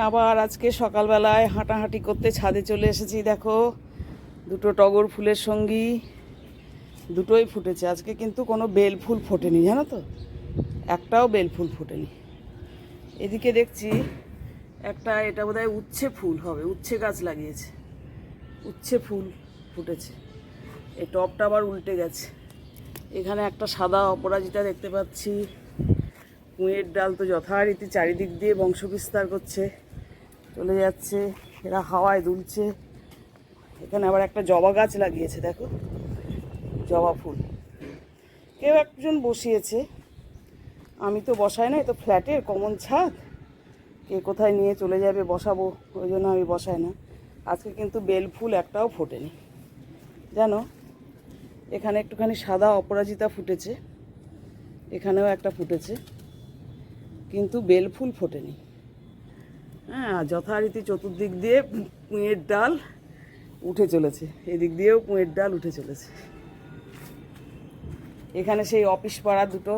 আবার আজকে সকালবেলায় হাঁটাহাঁটি করতে ছাদে চলে এসেছি। দেখো দুটো টগর ফুলের সঙ্গী দুটোই ফুটেছে আজকে, কিন্তু কোনো বেল ফুল ফোটেনি, জানো তো, একটাও বেল ফুল ফোটেনি। এদিকে দেখছি একটা, এটা বোধহয় উচ্ছে ফুল হবে, উচ্ছে গাছ লাগিয়েছে, উচ্ছে ফুল ফুটেছে। এই টবটা আবার উল্টে গেছে। এখানে একটা সাদা অপরাজিতা দেখতে পাচ্ছি। পুঁয়ের ডাল তো যথারীতি চারিদিক দিয়ে বংশবিস্তার করছে, চলে যাচ্ছে, এরা হাওয়ায় দুলছে। এখানে আবার একটা জবা গাছ লাগিয়েছে, দেখো জবা ফুল কেউ একজন বসিয়েছে, আমি তো বসাই না, এ তো ফ্ল্যাটের কমন ছাদ, কে কোথায় নিয়ে চলে যাবে বসাবো, ওই জন্য আমি বসাই না। আজকে কিন্তু বেল ফুল একটাও ফোটেনি জানো। এখানে একটুখানি সাদা অপরাজিতা ফুটেছে, এখানেও একটা ফুটেছে, কিন্তু বেল ফুল ফোটেনি। হ্যাঁ, যথারীতি চতুর্দিক দিয়ে পুঁয়ের ডাল উঠে চলেছে, এদিক দিয়েও পুঁয়ের ডাল উঠে চলেছে। এখানে সেই অফিস পাড়া দুটো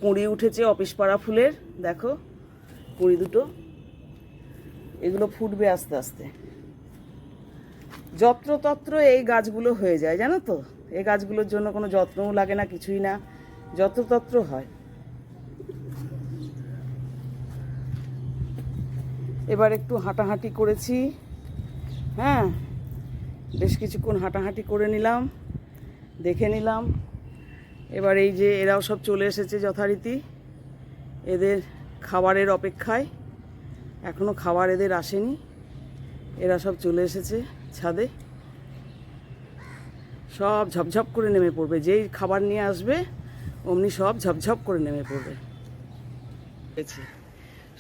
কুঁড়ি উঠেছে অফিস পাড়া ফুলের, দেখো কুঁড়ি দুটো, এগুলো ফুটবে আস্তে আস্তে। যত্রতত্র এই গাছগুলো হয়ে যায় জানো তো, এই গাছগুলোর জন্য কোনো যত্নও লাগে না, কিছুই না, যত্রতত্র হয়। এবার একটু হাঁটাহাঁটি করেছি, হ্যাঁ বেশ কিছুক্ষণ হাঁটাহাঁটি করে নিলাম, দেখে নিলাম। এবার এই যে এরাও সব চলে এসেছে যথারীতি এদের খাবারের অপেক্ষায়, এখনও খাবার এদের আসেনি, এরা সব চলে এসেছে ছাদে, সব ঝপঝপ করে নেমে পড়বে, যেই খাবার নিয়ে আসবে অমনি সব ঝপঝপ করে নেমে পড়বে।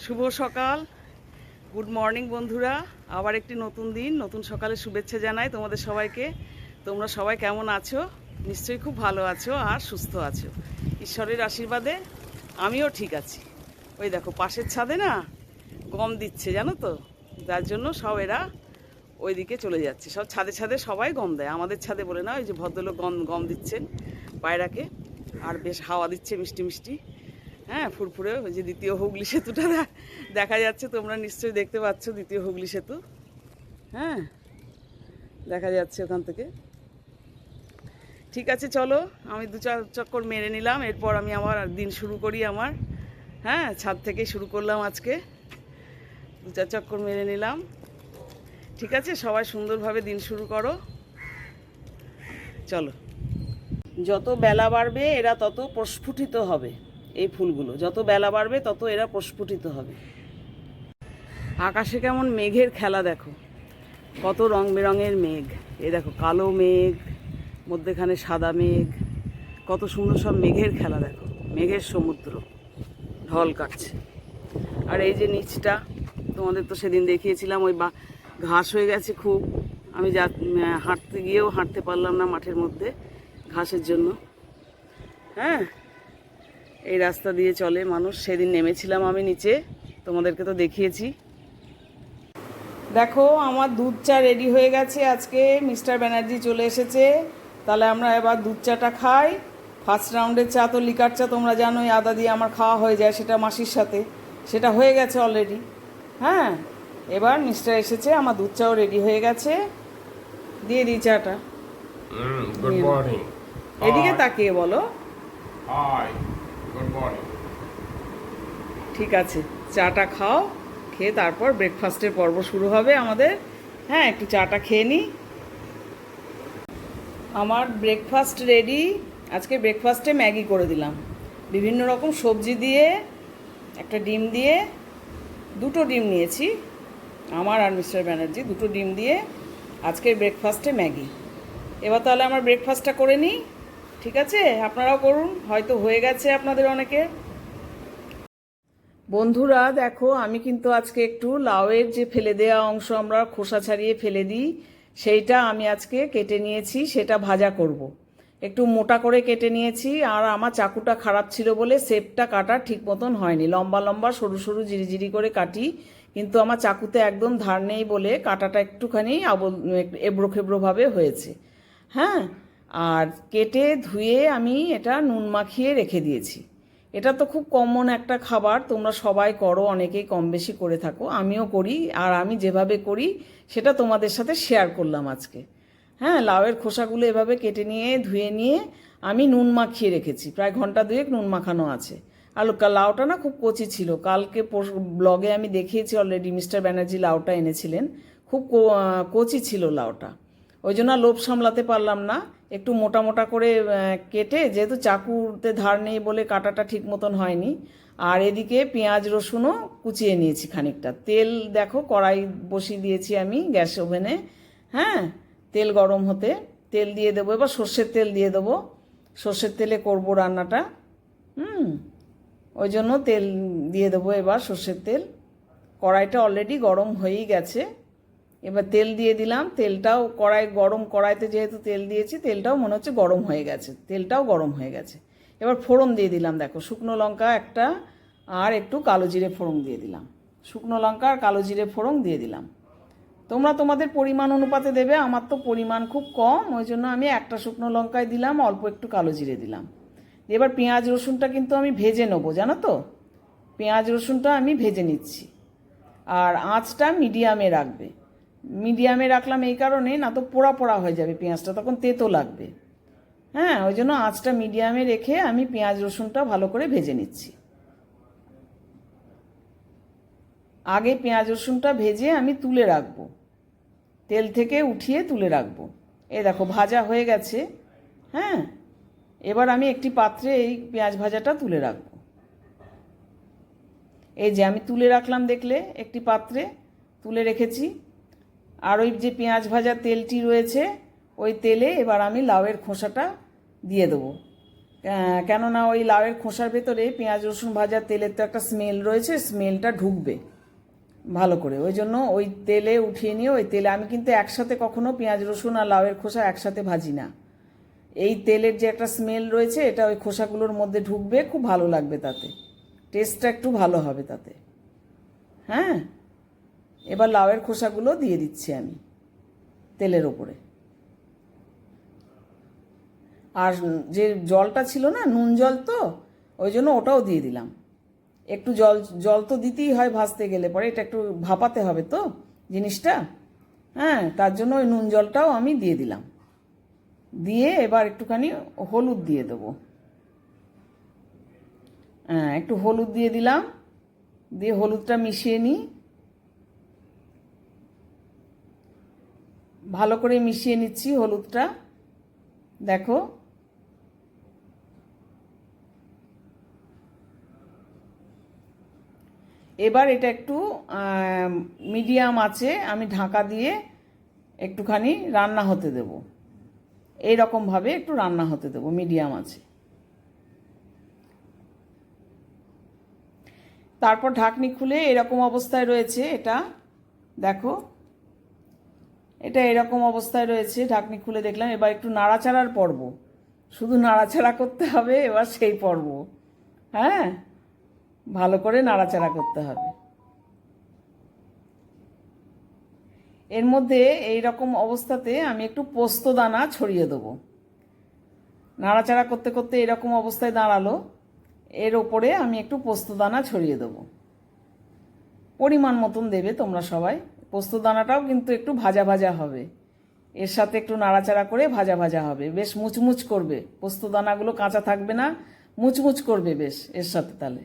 শুভ সকাল, গুড মর্নিং বন্ধুরা, আবার একটি নতুন দিন, নতুন সকালে শুভেচ্ছা জানাই তোমাদের সবাইকে। তোমরা সবাই কেমন আছো? নিশ্চয়ই খুব ভালো আছো আর সুস্থ আছো, ঈশ্বরের আশীর্বাদে আমিও ঠিক আছি। ওই দেখো পাশের ছাদে না গম দিচ্ছে জানো তো, যার জন্য সব এরা ওইদিকে চলে যাচ্ছে, সব ছাদে ছাদে সবাই গম দেয়, আমাদের ছাদে বলে না, ওই যে ভদ্রলোক গম দিচ্ছেন পায়রাকে, আর বেশ হাওয়া দিচ্ছে মিষ্টি মিষ্টি, হ্যাঁ ফুরফুরে। ওই যে দ্বিতীয় হুগলি সেতুটা দেখা যাচ্ছে, তোমরা নিশ্চয়ই দেখতে পাচ্ছ দ্বিতীয় হুগলি সেতু, হ্যাঁ দেখা যাচ্ছে ওখান থেকে। ঠিক আছে চলো, আমি 2-4 চক্কর মেরে নিলাম, এরপর আমি আমার দিন শুরু করি আমার, হ্যাঁ ছাদ থেকে শুরু করলাম আজকে, 2-4 চক্কর মেরে নিলাম। ঠিক আছে, সবাই সুন্দরভাবে দিন শুরু করো, চলো। যত বেলা বাড়বে এরা তত প্রস্ফুটিত হবে, এই ফুলগুলো যত বেলা বাড়বে তত এরা প্রস্ফুটিত হবে। আকাশে কেমন মেঘের খেলা দেখো, কত রং বেরঙের মেঘ, এই দেখো কালো মেঘ, মধ্যেখানে সাদা মেঘ, কত সুন্দর সব মেঘের খেলা দেখো, মেঘের সমুদ্র ঢল কাটছে। আর এই যে নিচটা তোমাদের তো সেদিন দেখিয়েছিলাম, ওই ঘাস হয়ে গেছে খুব, আমি হাঁটতে গিয়েও হাঁটতে পারলাম না মাঠের মধ্যে ঘাসের জন্য। হ্যাঁ, এই রাস্তা দিয়ে চলে মানুষ, সেদিন নেমেছিলাম আমি নিচে, তোমাদেরকে তো দেখিয়েছি। দেখো আমার দুধ চা রেডি হয়ে গেছে, আজকে মিস্টার ব্যানার্জি চলে এসেছে, তাহলে আমরা এবার দুধ চাটা খাই। ফার্স্ট রাউন্ডের চা তো লিকার চা তোমরা জানোই, আদা দিয়ে আমার খাওয়া হয়ে যায়, সেটা মাসির সাথে, সেটা হয়ে গেছে অলরেডি। হ্যাঁ, এবার মিস্টার এসেছে, আমার দুধ চাও রেডি হয়ে গেছে, দিয়ে দিই চাটা। Good morning. এদিকে তাকিয়ে বলো। Hi, good morning. ঠিক আছে, চাটা খাও, খেয়ে তারপর ব্রেকফাস্টের পর্ব শুরু হবে আমাদের। হ্যাঁ, একটু চাটা খেয়ে নিই। আমার ব্রেকফাস্ট রেডি, আজকে ব্রেকফাস্টে ম্যাগি করে দিলাম, বিভিন্ন রকম সবজি দিয়ে, একটা ডিম দিয়ে, 2টো ডিম নিয়েছি আমার আর মিস্টার ব্যানার্জি, 2টো ডিম দিয়ে আজকের ব্রেকফাস্টে ম্যাগি। এবার তাহলে আমার ব্রেকফাস্টটা করে নিই, ঠিক আছে? আপনারাও করুন, হয়তো হয়ে গেছে আপনাদের অনেকে। বন্ধুরা দেখো, আমি কিন্তু আজকে একটু লাউয়ের যে ফেলে দেওয়া অংশ আমরা খোসা ছাড়িয়ে ফেলে দিই, সেইটা আমি আজকে কেটে নিয়েছি, সেটা ভাজা করব। একটু মোটা করে কেটে নিয়েছি, আর আমার চাকুটা খারাপ ছিল বলে শেপটা কাটা ঠিক মতন হয়নি, লম্বা লম্বা সরু সরু জিরি করে কাটি, কিন্তু আমার চাকুতে একদম ধার নেই বলে কাটাটা একটুখানি এবড়ো খেবড়োভাবে হয়েছে। হ্যাঁ, আর কেটে ধুয়ে আমি এটা নুন মাখিয়ে রেখে দিয়েছি, এটা তো খুব কমন একটা খাবার, তোমরা সবাই করো, অনেকেই কম বেশি করে থাকো, আমিও করি। আর আমি যেভাবে করি সেটা তোমাদের সাথে শেয়ার করলাম আজকে। হ্যাঁ, লাউয়ের খোসাগুলো এভাবে কেটে নিয়ে ধুয়ে নিয়ে আমি নুন মাখিয়ে রেখেছি, প্রায় ঘন্টা দুয়েক নুন মাখানো আছে। আর লাউটা না খুব কচি ছিল, কালকে ব্লগে আমি দেখিয়েছি অলরেডি, মিস্টার ব্যানার্জি লাউটা এনেছিলেন, খুব কচি ছিল লাউটা। ওই জন্য লোভ সামলাতে পারলাম না, একটু মোটা মোটা করে কেটে, যেহেতু চাকুতে ধার নেই বলে কাটাটা ঠিক মতন হয়নি। আর এদিকে পেঁয়াজ রসুনও কুচিয়ে নিয়েছি খানিকটা। তেল দেখো কড়াই বসিয়ে দিয়েছি আমি গ্যাস ওভেনে। হ্যাঁ, তেল গরম হতে তেল দিয়ে দেবো, এবার সর্ষের তেল দিয়ে দেবো, সর্ষের তেলে করবো রান্নাটা। ওই জন্য তেল দিয়ে দেবো এবার, সর্ষের তেল। কড়াইটা অলরেডি গরম হয়েই গেছে, এবার তেল দিয়ে দিলাম। তেলটাও কড়াইতে যেহেতু তেল দিয়েছি, তেলটাও মনে হচ্ছে গরম হয়ে গেছে, তেলটাও গরম হয়ে গেছে। এবার ফোড়ন দিয়ে দিলাম, দেখো শুকনো লঙ্কা একটা আর একটু কালো জিরে ফোড়ন দিয়ে দিলাম, শুকনো লঙ্কা আর কালো জিরে ফোড়ন দিয়ে দিলাম। তোমরা তোমাদের পরিমাণ অনুপাতে দেবে, আমার তো পরিমাণ খুব কম, ওই জন্য আমি একটা শুকনো লঙ্কায় দিলাম, অল্প একটু কালো জিরে দিলাম। এবার পেঁয়াজ রসুনটা কিন্তু আমি ভেজে নেবো, জানো তো, পেঁয়াজ রসুনটা আমি ভেজে নিচ্ছি। আর আঁচটা মিডিয়ামে রাখবে, মিডিয়ামে রাখলাম এই কারণে, না তো পোড়া পোড়া হয়ে যাবে পেঁয়াজটা, তখন তেতো লাগবে। হ্যাঁ, ওই জন্য আঁচটা মিডিয়ামে রেখে আমি পেঁয়াজ রসুনটা ভালো করে ভেজে নিচ্ছি। আগে পেঁয়াজ রসুনটা ভেজে আমি তুলে রাখবো, তেল থেকে উঠিয়ে তুলে রাখবো। এই দেখো ভাজা হয়ে গেছে। হ্যাঁ, এবার আমি একটি পাত্রে এই পেঁয়াজ ভাজাটা তুলে রাখবো। এই যে আমি তুলে রাখলাম, দেখলে একটি পাত্রে তুলে রেখেছি। আর ওই যে পেঁয়াজ ভাজা তেলটি রয়েছে, ওই তেলে এবার আমি লাউয়ের খোসাটা দিয়ে দেবো। কেননা ওই লাউয়ের খোসার ভেতরে পেঁয়াজ রসুন ভাজা তেলের তো একটা স্মেল রয়েছে, স্মেলটা ঢুকবে ভালো করে। ওই জন্য ওই তেলে উঠিয়ে নিয়ে, ওই তেলে আমি কিন্তু একসাথে কখনো পেঁয়াজ রসুন আর লাউয়ের খোসা একসাথে ভাজি না। এই তেলের যে একটা স্মেল রয়েছে, এটা ওই খোসাগুলোর মধ্যে ঢুকবে, খুব ভালো লাগবে, তাতে টেস্টটা একটু ভালো হবে তাতে। হ্যাঁ, এবার লাউয়ের খোসাগুলো দিয়ে দিচ্ছি আমি তেলের ওপরে। আর যে জলটা ছিল না, নুন জল, তো ওই জন্য ওটাও দিয়ে দিলাম। একটু জল তো দিতেই হয় ভাজতে গেলে, পরে এটা একটু ভাপাতে হবে তো জিনিসটা। হ্যাঁ, তার জন্য ওই নুন জলটাও আমি দিয়ে দিলাম। দিয়ে এবার একটুখানি হলুদ দিয়ে দেবো। হ্যাঁ, একটু হলুদ দিয়ে দিলাম, দিয়ে হলুদটা মিশিয়ে নিই, ভালো করে মিশিয়ে নিচ্ছি হলুদটা। দেখো এবার এটা একটু মিডিয়াম আঁচে আমি ঢাকা দিয়ে একটুখানি রান্না হতে দেব, এইরকমভাবে একটু রান্না হতে দেবো মিডিয়াম আঁচে। তারপর ঢাকনি খুলে এরকম অবস্থায় রয়েছে এটা, দেখো এটা এরকম অবস্থায় রয়েছে, ঢাকনি খুলে দেখলাম। এবার একটু নাড়াচাড়ার পর্ব, শুধু নাড়াচাড়া করতে হবে এবার সেই পর্ব। হ্যাঁ, ভালো করে নাড়াচাড়া করতে হবে। এর মধ্যে এই রকম অবস্থাতে আমি একটু পোস্ত দানা ছড়িয়ে দেবো। নাড়াচাড়া করতে করতে এরকম অবস্থায় দাঁড়ালো, এর ওপরে আমি একটু পোস্ত দানা ছড়িয়ে দেবো, পরিমাণ মতন দেবে তোমরা সবাই। পোস্ত দানাটাও কিন্তু একটু ভাজা ভাজা হবে, এর সাথে একটু নাড়াচাড়া করে ভাজা ভাজা হবে, বেশ মুচমুচ করবে, পোস্ত দানাগুলো কাঁচা থাকবে না, মুচমুচ করবে বেশ এর সাথে, তাহলে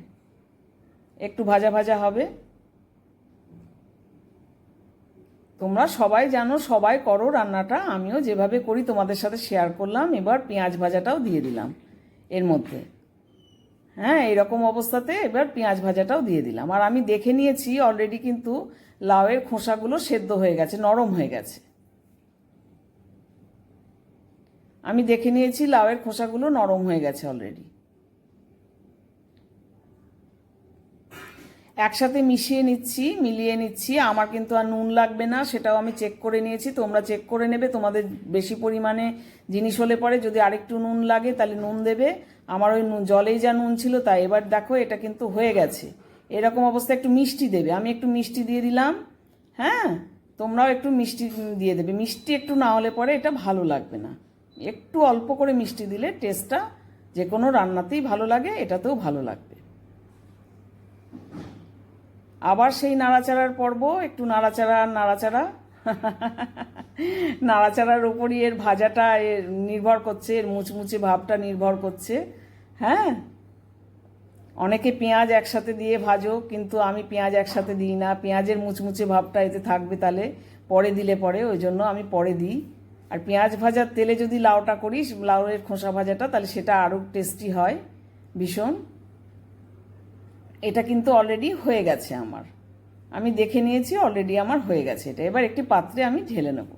একটু ভাজা ভাজা হবে। তোমরা সবাই জানো, সবাই করো রান্নাটা, আমিও যেভাবে করি তোমাদের সাথে শেয়ার করলাম। এবার পেঁয়াজ ভাজাটাও দিয়ে দিলাম এর মধ্যে। হ্যাঁ, এইরকম অবস্থাতে এবার পেঁয়াজ ভাজাটাও দিয়ে দিলাম। আর আমি দেখে নিয়েছি অলরেডি কিন্তু লাউয়ের খোসাগুলো সেদ্ধ হয়ে গেছে, নরম হয়ে গেছে। আমি দেখে নিয়েছি লাউয়ের খোসাগুলো নরম হয়ে গেছে অলরেডি। একসাথে মিলিয়ে নিচ্ছি। আমার কিন্তু আর নুন লাগবে না, সেটাও আমি চেক করে নিয়েছি, তোমরা চেক করে নেবে। তোমাদের বেশি পরিমাণে জিনিস হলে পরে যদি আরেকটু নুন লাগে তাহলে নুন দেবে। আমার ওই জলেই যা নুন ছিল তাই। এবার দেখো এটা কিন্তু হয়ে গেছে, এরকম অবস্থায় একটু মিষ্টি দেবে, আমি একটু মিষ্টি দিয়ে দিলাম। হ্যাঁ, তোমরাও একটু মিষ্টি দিয়ে দেবে, মিষ্টি একটু না হলে পরে এটা ভালো লাগবে না, একটু অল্প করে মিষ্টি দিলে টেস্টটা যে কোনো রান্নাতেই ভালো লাগে, এটাতেও ভালো লাগবে। আবার সেই নাড়াচাড়ার পর্ব, একটু নাড়াচাড়া আর নাড়াচাড়া। নাড়াচাড়ার ওপরই এর ভাজাটা এর নির্ভর করছে, এর মুচমুচে ভাবটা নির্ভর করছে। হ্যাঁ, অনেকে পেঁয়াজ একসাথে দিয়ে ভাজো, কিন্তু আমি পেঁয়াজ একসাথে দিই না। পেঁয়াজের মুচমুচে ভাবটা এতে থাকবে, তাহলে পরে দিলে পরে, ওই জন্য আমি পরে দিই। আর পেঁয়াজ ভাজার তেলে যদি লাউটা করিস, লাউয়ের খোসা ভাজাটা, তাহলে সেটা আরও টেস্টি হয় ভীষণ। এটা কিন্তু অলরেডি হয়ে গেছে আমার, আমি দেখে নিয়েছি অলরেডি আমার হয়ে গেছে এটা। এবার একটি পাত্রে আমি ঢেলে নেব।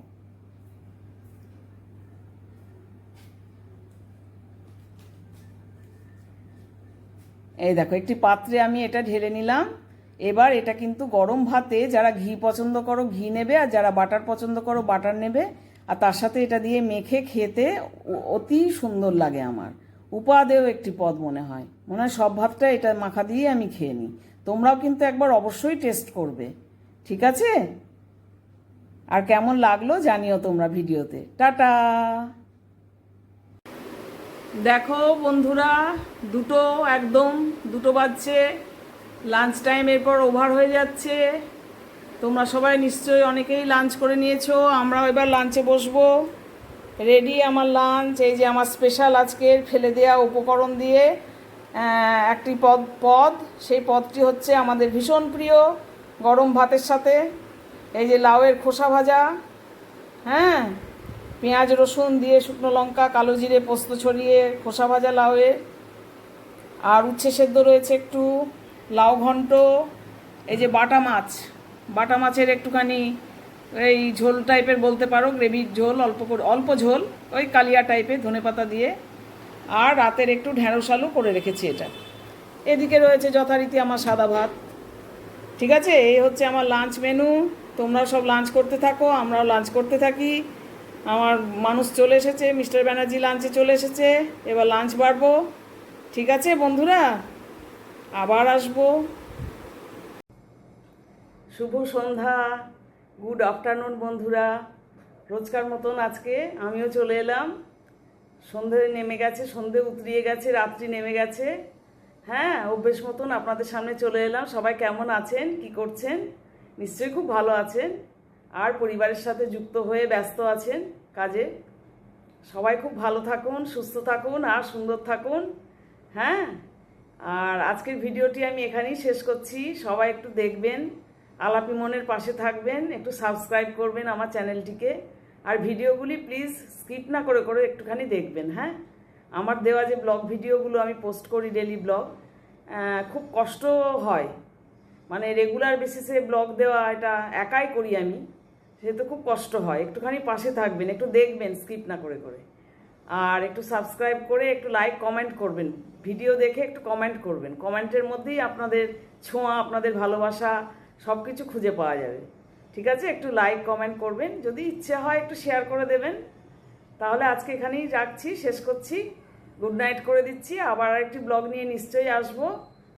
এই দেখো, একটি পাত্রে আমি এটা ঢেলে নিলাম। এবার এটা কিন্তু গরম ভাতে, যারা ঘি পছন্দ করো ঘি নেবে, আর যারা বাটার পছন্দ করো বাটার নেবে, আর তার সাথে এটা দিয়ে মেখে খেতে অতি সুন্দর লাগে আমার। উপাদেয় একটি পদ মনে হয় সব ভাতটা এটা মাখা দিয়ে আমি খেয়ে নিই। তোমরাও কিন্তু একবার অবশ্যই টেস্ট করবে, ঠিক আছে? আর কেমন লাগলো জানিও তোমরা ভিডিওতে। টাটা। দেখো বন্ধুরা, একদম দুটো বাজছে, লাঞ্চ টাইম এরপর ওভার হয়ে যাচ্ছে। তোমরা সবাই নিশ্চয়ই অনেকেই লাঞ্চ করে নিয়েছো, আমরাও এবার লাঞ্চে বসবো। রেডি আমার লাঞ্চ। এই যে আমার স্পেশাল আজকের ফেলে দেওয়া উপকরণ দিয়ে একটি পদ, সেই পদটি হচ্ছে আমাদের ভীষণ প্রিয় গরম ভাতের সাথে। এই যে লাউয়ের খোসা ভাজা, হ্যাঁ, পেঁয়াজ রসুন দিয়ে, শুকনো লঙ্কা, কালো জিরে, পোস্ত ছড়িয়ে খোসা ভাজা লাউয়ের, আর উচ্ছে সেদ্ধ রয়েছে একটু, লাউ ঘন্ট, এই যে বাটা মাছের একটুখানি এই ঝোল টাইপের বলতে পারো, গ্রেভির ঝোল, অল্প ঝোল, ওই কালিয়া টাইপের, ধনেপাতা দিয়ে, আর রাতের একটু ঢেঁড়স আলু করে রেখেছি এটা। এদিকে রয়েছে যথারীতি আমার সাদা ভাত। ঠিক আছে, এই হচ্ছে আমার লাঞ্চ মেনু। তোমরাও সব লাঞ্চ করতে থাকো, আমরাও লাঞ্চ করতে থাকি। আমার মানুষ চলে এসেছে, মিস্টার ব্যানার্জি লাঞ্চে চলে এসেছে, এবার লাঞ্চ বাড়বো। ঠিক আছে বন্ধুরা, আবার আসবো। শুভ সন্ধ্যা, গুড আফটারনুন বন্ধুরা। রোজকার মতন আজকে আমিও চলে এলাম। সন্ধে নেমে গেছে, সন্ধে উতরিয়ে গেছে, রাত্রি নেমে গেছে। হ্যাঁ, অভ্যেস মতন আপনাদের সামনে চলে এলাম। সবাই কেমন আছেন, কি করছেন? নিশ্চয়ই খুব ভালো আছেন, আর পরিবারের সাথে যুক্ত হয়ে ব্যস্ত আছেন কাজে। সবাই খুব ভালো থাকুন, সুস্থ থাকুন, আর সুন্দর থাকুন। হ্যাঁ, আর আজকের ভিডিওটি আমি এখানেই শেষ করছি। সবাই একটু দেখবেন, আলাপি মনের পাশে থাকবেন, একটু সাবস্ক্রাইব করবেন আমার চ্যানেলটিকে, আর ভিডিওগুলি প্লিজ স্কিপ না করে করে একটুখানি দেখবেন। হ্যাঁ, আমার দেওয়া যে ব্লগ ভিডিওগুলো আমি পোস্ট করি, ডেলি ব্লগ, খুব কষ্ট হয়, রেগুলার বেসিসে ব্লগ দেওয়া, এটা একাই করি আমি, সেহেতু খুব কষ্ট হয়। একটুখানি পাশে থাকবেন, একটু দেখবেন স্কিপ না করে করে, আর একটু সাবস্ক্রাইব করে একটু লাইক কমেন্ট করবেন। ভিডিও দেখে একটু কমেন্ট করবেন, কমেন্টের মধ্যেই আপনাদের ছোঁয়া, আপনাদের ভালোবাসা সব কিছু খুঁজে পাওয়া যাবে। ঠিক আছে, একটু লাইক কমেন্ট করবেন, যদি ইচ্ছে হয় একটু শেয়ার করে দেবেন। তাহলে আজকে এখানেই রাখছি, শেষ করছি, গুড নাইট করে দিচ্ছি। আবার একটি ব্লগ নিয়ে নিশ্চয়ই আসবো।